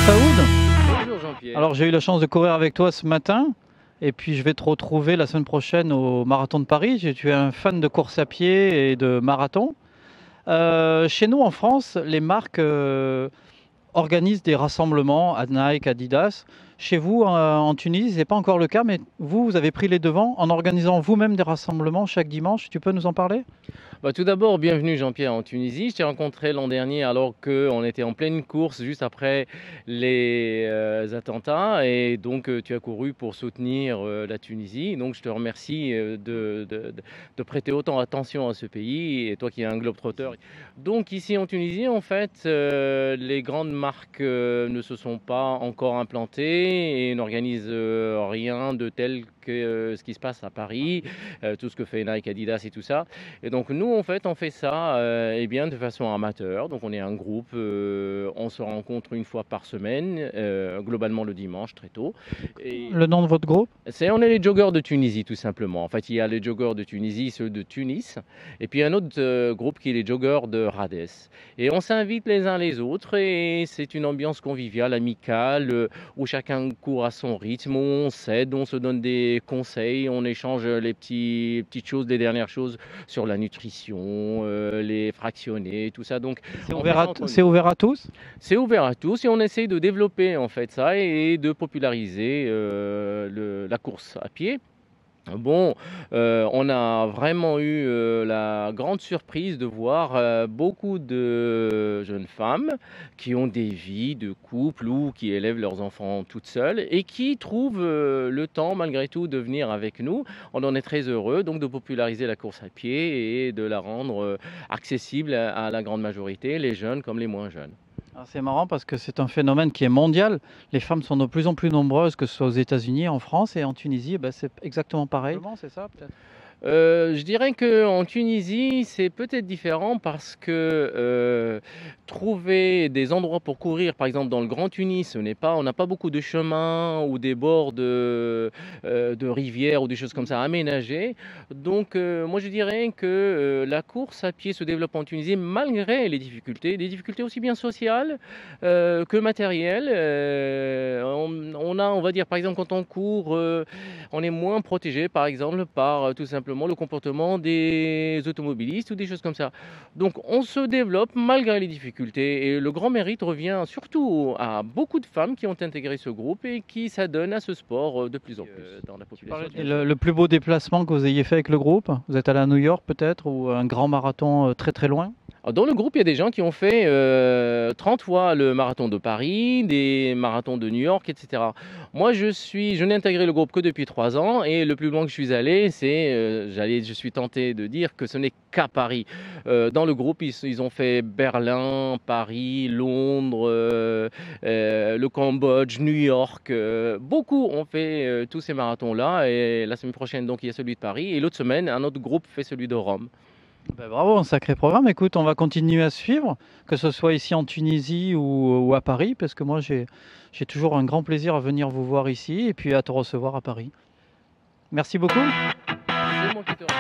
Saoud. Bonjour Jean-Pierre. Alors j'ai eu la chance de courir avec toi ce matin et puis je vais te retrouver la semaine prochaine au Marathon de Paris. Tu es un fan de course à pied et de marathon. Chez nous en France, les marques organisent des rassemblements à Nike, Adidas. Chez vous en Tunisie, ce n'est pas encore le cas, mais vous avez pris les devants en organisant vous-même des rassemblements chaque dimanche. Tu peux nous en parler? Tout d'abord, bienvenue Jean-Pierre en Tunisie. Je t'ai rencontré l'an dernier alors qu'on était en pleine course juste après les attentats et donc tu as couru pour soutenir la Tunisie. Donc je te remercie de prêter autant attention à ce pays et toi qui es un globe-trotteur. Donc ici en Tunisie, en fait, les grandes marques ne se sont pas encore implantées et n'organisent rien de tel que ce qui se passe à Paris, tout ce que fait Nike, Adidas et tout ça. Et donc nous, en fait, on fait ça eh bien, de façon amateur. Donc on est un groupe, on se rencontre une fois par semaine, globalement le dimanche très tôt. Et Le nom de votre groupe? on est les joggeurs de Tunisie tout simplement. En fait, il y a les joggeurs de Tunisie, ceux de Tunis, et puis un autre groupe qui est les joggeurs de Rades. Et on s'invite les uns les autres et c'est une ambiance conviviale, amicale, où chacun court à son rythme, où on s'aide, on se donne des conseils, on échange les petites choses, les dernières choses sur la nutrition, les fractionnés, tout ça. Donc C'est ouvert à tous? c'est ouvert à tous et on essaye de développer en fait ça et de populariser la course à pied. Bon, on a vraiment eu la grande surprise de voir beaucoup de jeunes femmes qui ont des vies de couple ou qui élèvent leurs enfants toutes seules et qui trouvent le temps malgré tout de venir avec nous. On en est très heureux donc de populariser la course à pied et de la rendre accessible à la grande majorité, les jeunes comme les moins jeunes. C'est marrant parce que c'est un phénomène qui est mondial. Les femmes sont de plus en plus nombreuses, que ce soit aux États-Unis, en France et en Tunisie, c'est exactement pareil. C'est ça peut-être? Je dirais qu'en Tunisie, c'est peut-être différent parce que trouver des endroits pour courir, par exemple dans le Grand Tunis, on n'a pas beaucoup de chemins ou des bords de rivières ou des choses comme ça aménagés. Donc, moi je dirais que la course à pied se développe en Tunisie malgré les difficultés, des difficultés aussi bien sociales que matérielles. On va dire, par exemple, quand on court, on est moins protégé, par exemple, par tout simplement le comportement des automobilistes ou des choses comme ça. Donc on se développe malgré les difficultés et le grand mérite revient surtout à beaucoup de femmes qui ont intégré ce groupe et qui s'adonnent à ce sport de plus en plus dans la population. Et le plus beau déplacement que vous ayez fait avec le groupe? Vous êtes allé à New York peut-être ou un grand marathon très très loin? Dans le groupe, il y a des gens qui ont fait 30 fois le marathon de Paris, des marathons de New York, etc. Moi, je n'ai intégré le groupe que depuis 3 ans et le plus loin que je suis allé, je suis tenté de dire que ce n'est qu'à Paris. Dans le groupe, ils ont fait Berlin, Paris, Londres, le Cambodge, New York. Beaucoup ont fait tous ces marathons-là et la semaine prochaine, donc, il y a celui de Paris et l'autre semaine, un autre groupe fait celui de Rome. Bravo, un sacré programme. Écoute, on va continuer à suivre, que ce soit ici en Tunisie ou à Paris, parce que moi j'ai toujours un grand plaisir à venir vous voir ici et puis à te recevoir à Paris. Merci beaucoup. C'est moi qui te